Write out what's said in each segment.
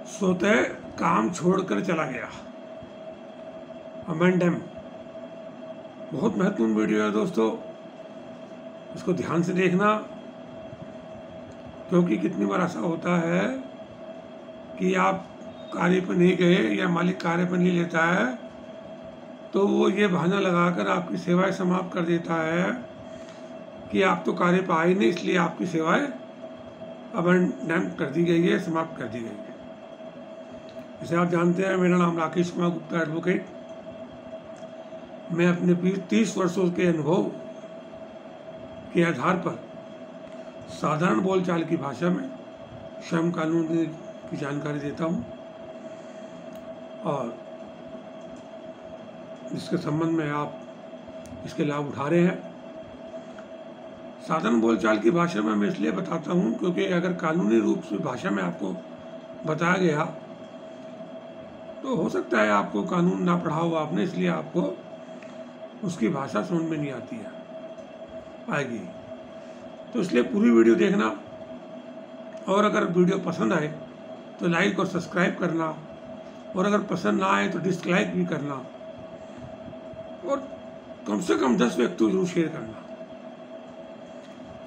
सोते काम छोड़कर चला गया। अमेंडम बहुत महत्वपूर्ण वीडियो है दोस्तों, इसको ध्यान से देखना, क्योंकि कितनी बार ऐसा होता है कि आप कार्य पर नहीं गए या मालिक कार्य पर नहीं लेता है तो वो ये बहाना लगाकर आपकी सेवाएं समाप्त कर देता है कि आप तो कार्य पर आए नहीं, इसलिए आपकी सेवाएं अबंडन कर दी गई है, समाप्त कर दी गई है। जैसे आप जानते हैं, मेरा नाम राकेश कुमार गुप्ता एडवोकेट। मैं अपने 30 वर्षों के अनुभव के आधार पर साधारण बोलचाल की भाषा में श्रम कानून की जानकारी देता हूँ और इसके संबंध में आप इसके लाभ उठा रहे हैं। साधारण बोलचाल की भाषा में मैं इसलिए बताता हूँ क्योंकि अगर कानूनी रूप से भाषा में आपको बताया गया तो हो सकता है आपको कानून ना पढ़ा हो आपने, इसलिए आपको उसकी भाषा समझ में नहीं आती है, आएगी। तो इसलिए पूरी वीडियो देखना और अगर वीडियो पसंद आए तो लाइक और सब्सक्राइब करना, और अगर पसंद ना आए तो डिसलाइक भी करना, और कम से कम 10 व्यक्ति जरूर शेयर करना।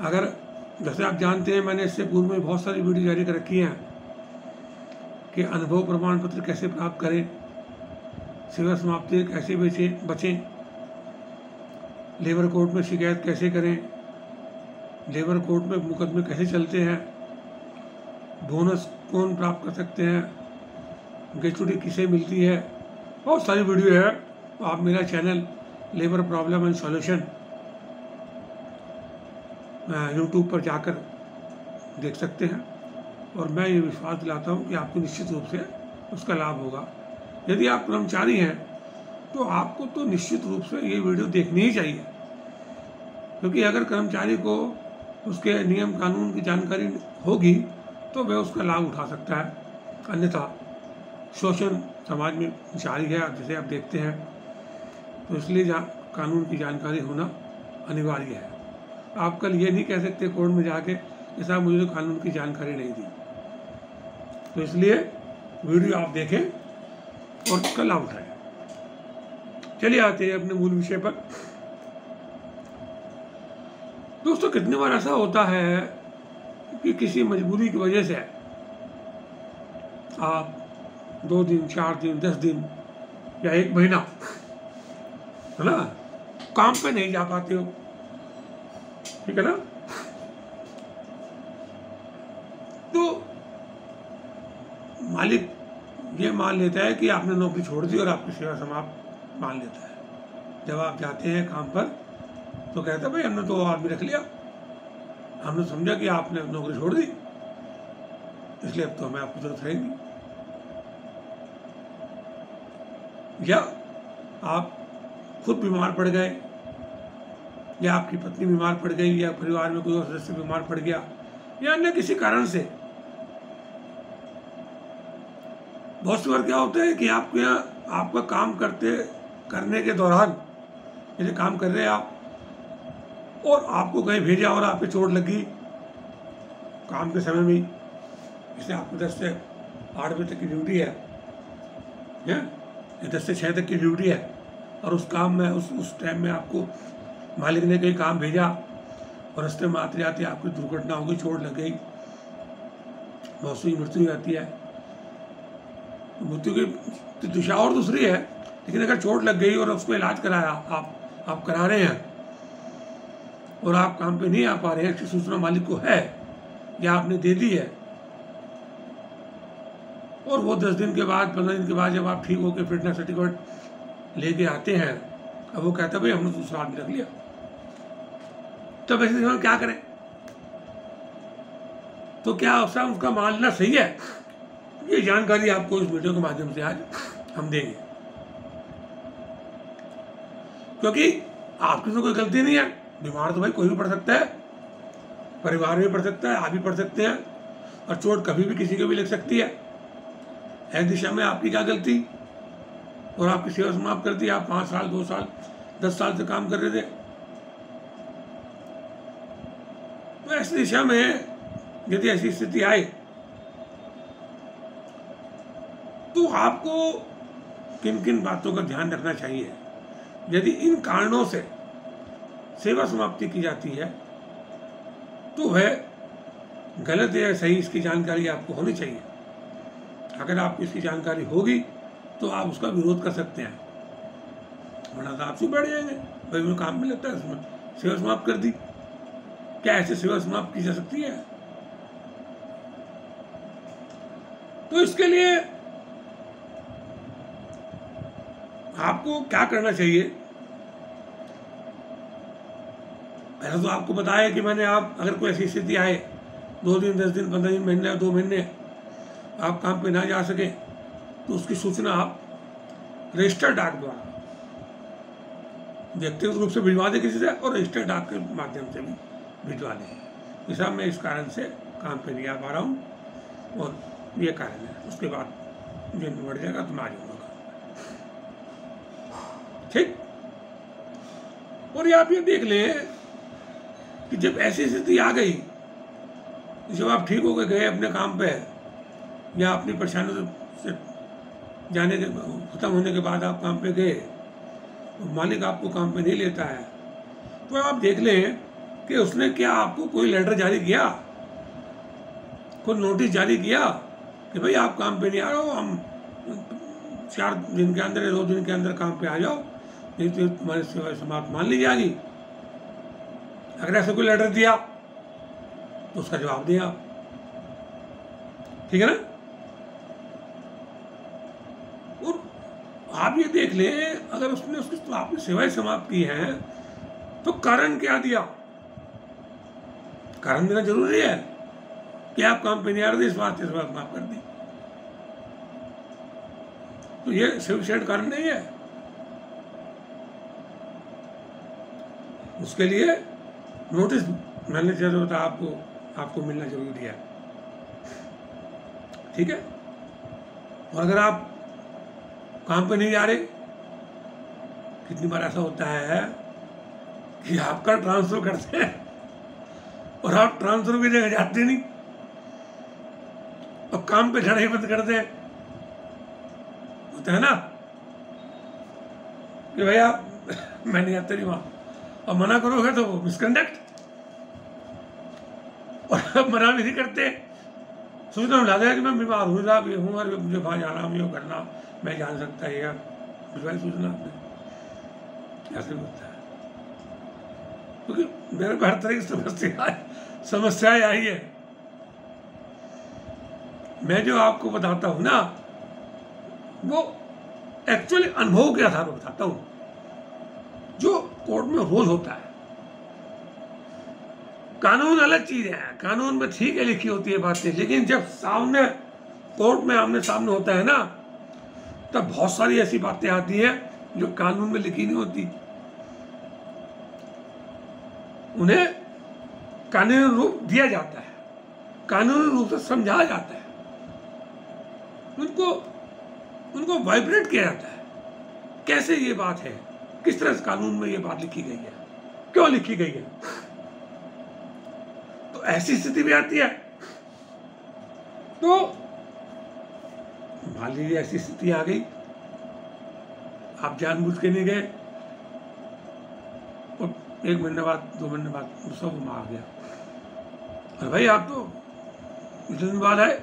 अगर जैसे आप जानते हैं, मैंने इससे पूर्व में बहुत सारी वीडियो जारी कर रखी हैं कि अनुभव प्रमाण पत्र कैसे प्राप्त करें, सेवा समाप्ति कैसे बचें, लेबर कोर्ट में शिकायत कैसे करें, लेबर कोर्ट में मुकदमे कैसे चलते हैं, बोनस कौन प्राप्त कर सकते हैं, ग्रेच्युटी किसे मिलती है। बहुत सारी वीडियो है। आप मेरा channel labour problem and solution YouTube पर जाकर देख सकते हैं, और मैं ये विश्वास दिलाता हूँ कि आपको निश्चित रूप से उसका लाभ होगा। यदि आप कर्मचारी हैं तो आपको तो निश्चित रूप से ये वीडियो देखनी ही चाहिए, क्योंकि अगर कर्मचारी को उसके नियम कानून की जानकारी होगी तो वह उसका लाभ उठा सकता है। अन्यथा शोषण समाज में जारी है, जैसे आप देखते हैं, तो इसलिए कानून की जानकारी होना अनिवार्य है। आप कल ये नहीं कह सकते कोर्ट में जाके कि साहब मुझे तो कानून की जानकारी नहीं दी। तो इसलिए वीडियो आप देखें और उसका लाभ उठाएं। चलिए आते हैं अपने मूल विषय पर। दोस्तों, कितनी बार ऐसा होता है कि किसी मजबूरी की वजह से आप 2 दिन, 4 दिन, 10 दिन या 1 महीना, है ना, काम पे नहीं जा पाते हो, ठीक है ना। तो मालिक ये मान लेता है कि आपने नौकरी छोड़ दी और आपकी सेवा समाप्त मान लेता है। जब आप जाते हैं काम पर तो कहता है भाई हमने तो आदमी रख लिया, हमने समझा कि आपने नौकरी छोड़ दी, इसलिए अब तो हमें आपकी जरूरत रहेगी। या आप खुद बीमार पड़ गए, या आपकी पत्नी बीमार पड़ गई, या परिवार में कोई और सदस्य बीमार पड़ गया, या अन्य किसी कारण से। बहुत सी बार क्या होता है कि आपके यहाँ आपका काम करने के दौरान, जैसे काम कर रहे हैं आप और आपको कहीं भेजा और आपके चोट लगी काम के समय में, जैसे आपको 10 से 8 बजे तक की ड्यूटी है, 10 से 6 तक की ड्यूटी है, और उस काम में उस टाइम में आपको मालिक ने कहीं काम भेजा और रास्ते में आते जाते आपकी दुर्घटना हो गई, चोट लग गई, बहुत सी मृत्यु हो जाती है। मृत्यु की दिशा और दूसरी है, लेकिन अगर चोट लग गई और उसको इलाज कराया, आप करा रहे हैं और आप काम पे नहीं आ पा रहे हैं, इसकी सूचना मालिक को है या आपने दे दी है, और वो 10 दिन के बाद, 15 दिन के बाद जब आप ठीक होकर फिटनेस सर्टिफिकेट लेके आते हैं, अब वो कहता है भाई हमने दूसरा आदमी रख लिया, तब ऐसे समय क्या करें? तो क्या उसका मानना सही है? ये जानकारी आपको इस वीडियो के माध्यम से आज हम देंगे, क्योंकि आपकी तो कोई गलती नहीं है। बीमार तो भाई कोई भी पड़ सकता है, परिवार में पड़ सकता है, आप भी पड़ सकते हैं, और चोट कभी भी किसी को भी लग सकती है। एक दिशा में आपकी क्या गलती, और आपकी सेवा समाप्त कर दी। आप 5 साल, 2 साल, 10 साल से काम कर रहे थे, तो ऐसी दिशा में यदि ऐसी स्थिति आए तो आपको किन किन बातों का ध्यान रखना चाहिए? यदि इन कारणों से सेवा समाप्ति की जाती है तो वह गलत या सही, इसकी जानकारी आपको होनी चाहिए। अगर आपको इसकी जानकारी होगी तो आप उसका विरोध कर सकते हैं, वरना तो आप चुप बैठ जाएंगे, भाई वो काम में लगता है, उसमें सेवा समाप्त कर दी। क्या ऐसे सेवा समाप्त की जा सकती है? तो इसके लिए आपको क्या करना चाहिए? पहले तो आपको बताया कि मैंने, आप अगर कोई ऐसी स्थिति आए 2 दिन, 10 दिन, 15 दिन, महीने, 2 महीने आप काम पे ना जा सके, तो उसकी सूचना आप रजिस्टर्ड डाक द्वारा व्यक्तिगत रूप से भिजवा दें किसी से, और रजिस्टर्ड डाक के माध्यम से भी भिजवा दें कि साहब मैं इस कारण से काम पे नहीं आ पा रहा हूँ और ये कारण है। उसके बाद दिन बढ़ जाएगा तो मैं आ जाऊँगा। ठीक। और ये आप ये देख लें कि जब ऐसी स्थिति आ गई, जब आप ठीक होकर गए अपने काम पे, या अपनी परेशानियों से जाने के खत्म होने के बाद आप काम पे गए और मालिक आपको काम पे नहीं लेता है, तो आप देख लें कि उसने क्या आपको कोई लेटर जारी किया, कोई नोटिस जारी किया कि भाई आप काम पे नहीं आ रहे हो, हम 4 दिन के अंदर या 2 दिन के अंदर काम पे आ जाओ, नहीं तो तुम्हारी सेवा समाप्त मान ली जाएगी। अगर ऐसा कोई लेटर दिया तो उसका जवाब दें आप, ठीक है ना? और आप ये देख लें, अगर उसने उसकी तो आपने सेवाएं समाप्त की हैं तो कारण क्या दिया? कारण देना जरूरी है कि आप काम पे नहीं आ रहे थे, इस बात से सेवा समाप्त कर दी, तो ये सफिशिएंट कारण नहीं है। उसके लिए नोटिस मैंने जैसे बताया आपको मिलना जरूरी है, ठीक है? और अगर आप काम पे नहीं जा रहे, कितनी बार ऐसा होता है कि आपका ट्रांसफर करते हैं और आप ट्रांसफर भी लेकर जाते नहीं और काम पे जाना ही बंद करते हैं। होता है ना कि भाई आप मैं नहीं आता नहीं वहां, और मना करोगे तो मिसकंडक्ट, और अब मना भी नहीं करते, सूचना मिला देगा कि मैं बीमार हूँ, और मुझे बाहर जाना, मुझे करना, मैं जान सकता है यार, भिजवाई सूचना आपने। ऐसे होता है क्योंकि मेरे को हर तरह की समस्याएं आई है। मैं जो आपको बताता हूँ ना, वो एक्चुअली अनुभव के आधार पर बताता हूँ, जो कोर्ट में रोज होता है। कानून अलग चीज है, कानून में ठीक है लिखी होती है बातें, लेकिन जब सामने कोर्ट में आमने सामने होता है ना, तब बहुत सारी ऐसी बातें आती हैं जो कानून में लिखी नहीं होती, उन्हें कानूनी रूप दिया जाता है, कानूनी रूप से समझाया जाता है, उनको वाइब्रेट किया जाता है। कैसे ये बात है, किस तरह से कानून में ये बात लिखी गई है, क्यों लिखी गई है। तो ऐसी स्थिति भी आती है। तो मान लीजिए ऐसी स्थिति आ गई, आप जानबूझ के नहीं गए और 1 महीने बाद 2 महीने बाद सब आ गया, अरे भाई आप तो इतने दिन बाद आए,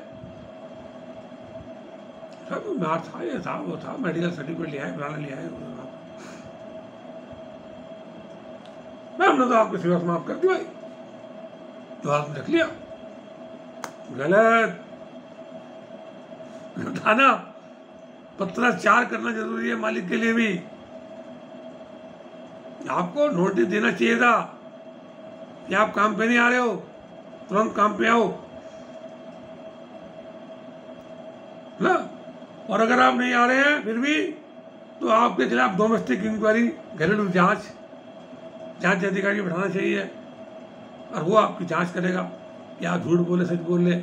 सब बीमार था, ये था वो था, मेडिकल सर्टिफिकेट लिया है, फलाना लिया है, मैं हमने तो आपकी सेवा समाप्त कर दी भाई, तो आपने रख लिया। गलत था ना, पत्राचार करना जरूरी है मालिक के लिए भी। आपको नोटिस देना चाहिए था कि आप काम पे नहीं आ रहे हो, तुरंत काम पे आओ ना। और अगर आप नहीं आ रहे हैं फिर भी, तो आपके खिलाफ डोमेस्टिक इंक्वायरी, घरेलू जांच अधिकारी बैठाना चाहिए, और वो आपकी जांच करेगा कि आप झूठ बोले सच बोले।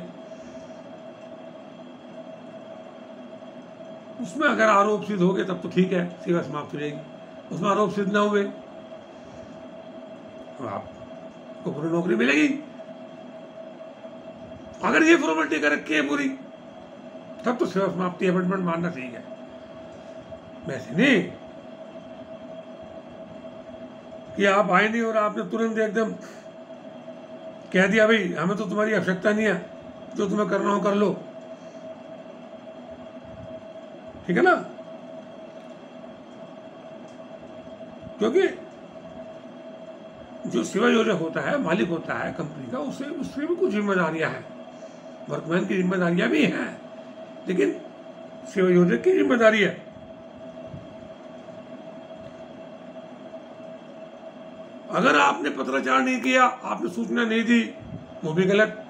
उसमें अगर आरोप सिद्ध हो गए तब तो ठीक है, सेवा समाप्त हो जाएगी। उसमें आरोप सिद्ध ना हुए तो आपको पूरी नौकरी मिलेगी। अगर ये फॉर्मेलिटी कर रखी है पूरी, तब तो सेवा समाप्ति अपॉइंटमेंट मानना सही है, वैसे नहीं कि आप आए नहीं और आपने तुरंत एकदम कह दिया भाई हमें तो तुम्हारी आवश्यकता नहीं है, जो तुम्हें करना हो कर लो, ठीक है ना। क्योंकि जो सेवा योजक होता है, मालिक होता है कंपनी का, उससे भी कुछ जिम्मेदारियां हैं, वर्कमैन की जिम्मेदारियां भी हैं, लेकिन सेवा योजक की जिम्मेदारी है। अगर आपने पत्राचार नहीं किया, आपने सूचना नहीं दी, वो भी गलत।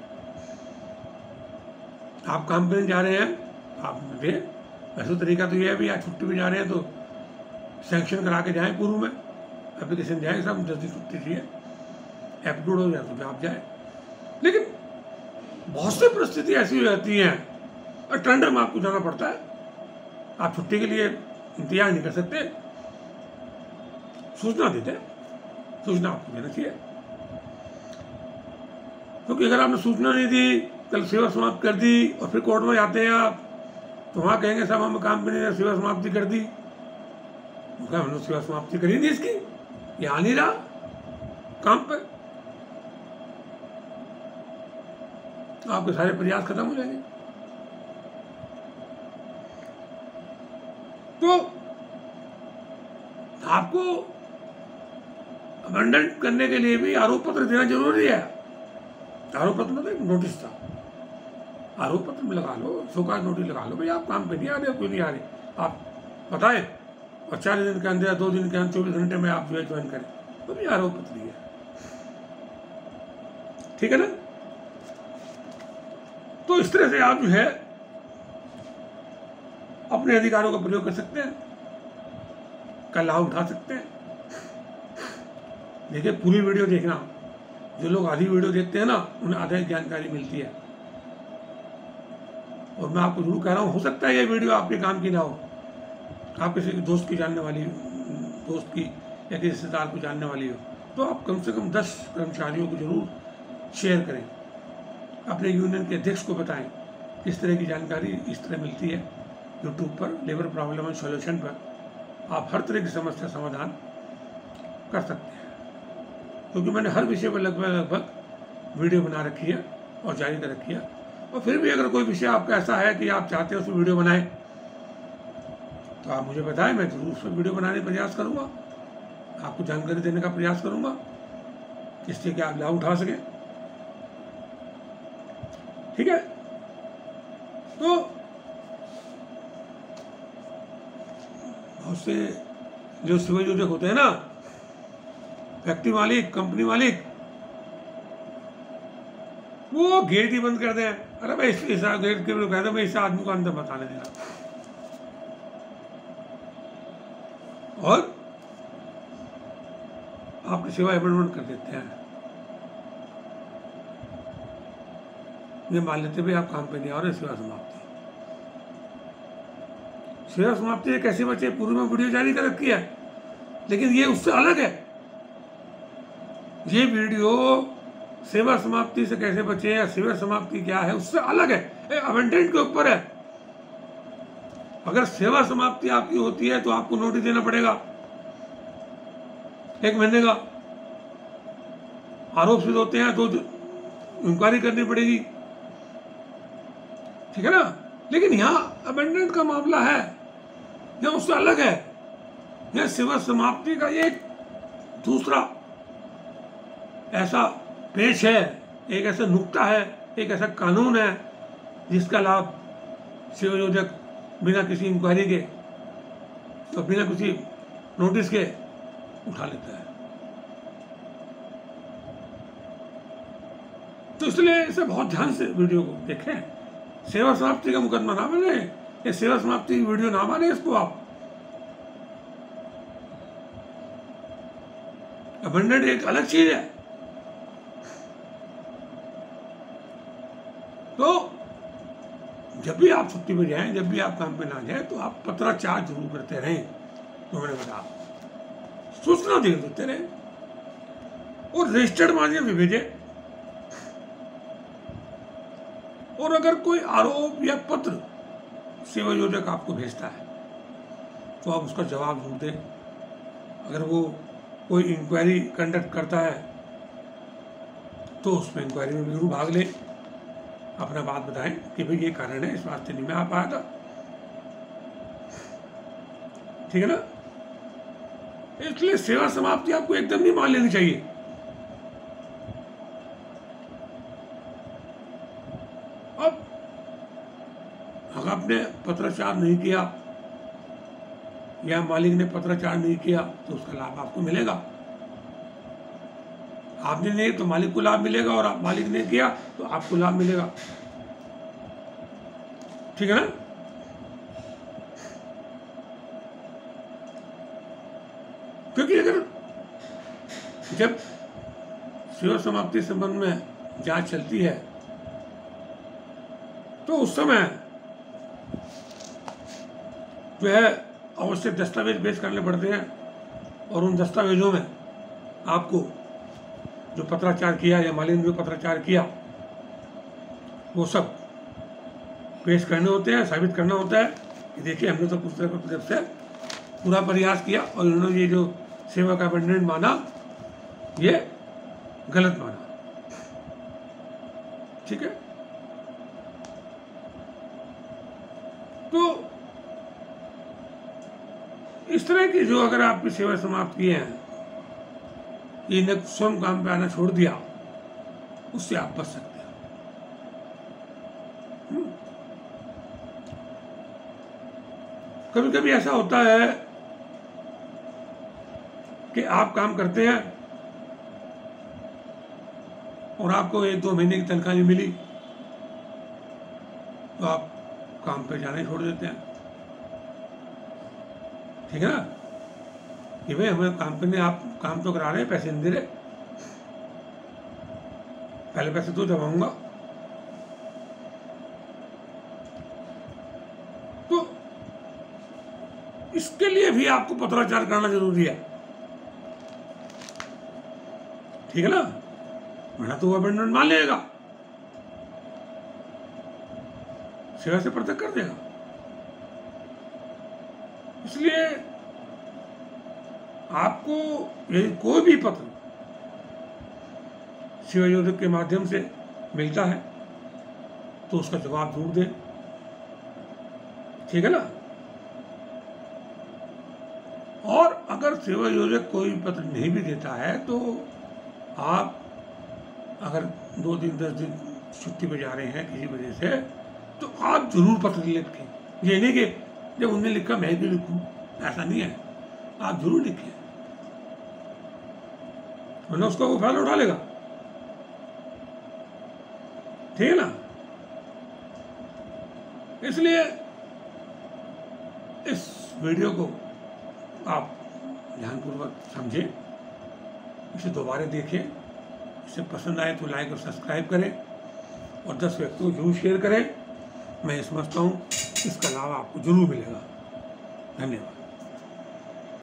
आप काम पे जा रहे हैं, आपने वैसे तरीका तो ये है भी आज छुट्टी पे जा रहे हैं तो सैंक्शन करा के जाएं, पूर्व में एप्लीकेशन जाए, सब 10 दिन छुट्टी चाहिए, एप्रूव हो जाए तो आप जाए। लेकिन बहुत सी परिस्थिति ऐसी हो जाती हैं और टेंडर में आपको जाना पड़ता है, आप छुट्टी के लिए इंतजार नहीं कर सकते, सूचना देते, सूचना आपको देना चाहिए। क्योंकि अगर आपने सूचना नहीं दी, कल सेवा समाप्त कर दी और फिर कोर्ट में जाते हैं आप, तो वहां कहेंगे साहब हमें काम पे नहीं, सेवा समाप्ति कर दी। हमने सेवा समाप्ति करी थी इसकी, ये आ नहीं रहा काम पे, आपके सारे प्रयास खत्म हो जाएंगे। तो आपको अबेंडन करने के लिए भी आरोप पत्र देना जरूरी है। आरोप पत्र मतलब नोटिस था, आरोप पत्र में लगा लो, शोकाज नोटिस लगा लो, भाई आप काम पे नहीं आ रहे, कोई नहीं आ रहे, आप बताएं और 40 दिन के अंदर, 2 दिन के अंदर, 24 घंटे में आप जो है ज्वाइन करें, तो भी आरोप पत्र है, ठीक है ना। तो इस तरह से आप जो है अपने अधिकारों का प्रयोग कर सकते हैं, का लाभ उठा सकते हैं। देखिए पूरी वीडियो देखना, जो लोग आधी वीडियो देखते हैं ना, उन्हें आधा जानकारी मिलती है। और मैं आपको जरूर कह रहा हूँ, हो सकता है ये वीडियो आपके काम की ना हो, आप किसी दोस्त की जानने वाली, दोस्त की या किसी रिश्तेदार को जानने वाली हो, तो आप कम से कम 10 कर्मचारियों को जरूर शेयर करें, अपने यूनियन के अध्यक्ष को बताएं। इस तरह की जानकारी इस तरह मिलती है यूट्यूब पर, लेबर प्रॉब्लम एंड सॉल्यूशन पर, आप हर तरह की समस्या समाधान कर सकते हैं। क्योंकि मैंने हर विषय पर लगभग वीडियो बना रखी है और जारी कर रखी है। और फिर भी अगर कोई विषय आपका ऐसा है कि आप चाहते हैं उस पर वीडियो बनाएं, तो आप मुझे बताएं, मैं जरूर उस पर वीडियो बनाने का प्रयास करूँगा, आपको जानकारी देने का प्रयास करूँगा, जिससे कि आप लाभ उठा सकें, ठीक है। तो बहुत से जो सेवा योजक होते हैं ना, फैक्ट्री मालिक, कंपनी मालिक, वो गेट ही बंद कर दें, अरे भाई इस गेट के कहते हैं भाई इस आदमी को अंदर बताने देना, और आपकी सेवा अपॉइंटमेंट कर देते हैं। ये मान लेते भाई आप काम पे नहीं आ रहे, सेवा समाप्ति। सेवा समाप्ति एक ऐसे बच्चे पूर्व में वीडियो जारी कर रखी है, लेकिन ये उससे अलग है। ये वीडियो सेवा समाप्ति से कैसे बचे या सेवा समाप्ति क्या है उससे अलग है, अबेंडेंट के ऊपर है। अगर सेवा समाप्ति आपकी होती है तो आपको नोटिस देना पड़ेगा 1 महीने का, आरोप सिद्ध होते हैं तो इंक्वायरी करनी पड़ेगी, ठीक है ना। लेकिन यहाँ अबेंडेंट का मामला है, यह उससे अलग है। यह सेवा समाप्ति का एक दूसरा ऐसा पेश है, एक ऐसा नुक्ता है, एक ऐसा कानून है जिसका लाभ सेवा योजक बिना किसी इंक्वायरी के तो बिना किसी नोटिस के उठा लेता है। तो इसलिए इसे बहुत ध्यान से वीडियो को देखें। सेवा समाप्ति का मुकदमा ना बने, ये सेवा समाप्ति की वीडियो ना माने इसको आप। अबेंडेंट एक अलग चीज है। तो जब भी आप छुट्टी पे जाएं, जब भी आप काम पे ना जाएं, तो आप पत्राचार जरूर करते रहें, तो मैंने बताया, सूचना दे देते रहें और रजिस्टर्ड माध्यम से भेजें। और अगर कोई आरोप या पत्र सेवा योजक आपको भेजता है तो आप उसका जवाब ढूंढ दें। अगर वो कोई इंक्वायरी कंडक्ट करता है तो उसमें इंक्वायरी में जरूर भाग लें, अपना बात बताएं कि भाई ये कारण है, इस वास्ते नहीं मैं आ पाया था। ठीक है ना? इसलिए सेवा समाप्ति आपको एकदम नहीं मान लेनी चाहिए। अब अगर आपने पत्राचार नहीं किया या मालिक ने पत्राचार नहीं किया तो उसका लाभ आपको मिलेगा। आपने नहीं तो मालिक को लाभ मिलेगा, और मालिक ने किया तो आपको लाभ मिलेगा। ठीक है ना? क्योंकि अगर जब सेवा समाप्ति संबंध में जांच चलती है तो उस समय जो है आवश्यक दस्तावेज पेश करने पड़ते हैं, और उन दस्तावेजों में आपको जो पत्राचार किया या मालिक ने जो पत्राचार किया वो सब पेश करने होते हैं, साबित करना होता है कि देखिए हमने तो पुस्तक की तरफ से पूरा प्रयास किया और इन्होंने ये जो सेवा का अबेंडमेंट माना ये गलत माना। ठीक है? तो इस तरह की जो अगर आपकी सेवा समाप्त किए हैं, ये ने स्वयं काम पे आना छोड़ दिया, उससे आप बच सकते हैं। कभी कभी ऐसा होता है कि आप काम करते हैं और आपको 1-2 महीने की तनख्वाह नहीं मिली तो आप काम पे जाना ही छोड़ देते हैं। ठीक है ना? कि भाई हमें कंपनी आप काम तो करा रहे हैं, पैसे नहीं दे रहे, पहले पैसे तो जमाऊंगा। तो इसके लिए भी आपको पत्राचार करना जरूरी है। ठीक है ना? वरना तो वो अबेंडमेंट मान लेगा, सेवा से पृथक कर देगा। इसलिए आपको यदि कोई भी पत्र सेवा योजक के माध्यम से मिलता है तो उसका जवाब ढूंढ दें। ठीक है ना? और अगर सेवा योजक कोई पत्र नहीं भी देता है तो आप अगर 2 दिन 10 दिन छुट्टी पे जा रहे हैं किसी वजह से, तो आप जरूर पत्र लिखें। ये नहीं कि जब उन्होंने लिखा मैं भी लिखूं, ऐसा नहीं है। आप जरूर लिखें, वरना उसका वो फायदा उठा लेगा। ठीक है ना? इसलिए इस वीडियो को आप ध्यानपूर्वक समझें, इसे दोबारा देखें, इसे पसंद आए तो लाइक और सब्सक्राइब करें और 10 व्यक्तियों को जरूर शेयर करें। मैं समझता हूँ इसका लाभ आपको जरूर मिलेगा। धन्यवाद।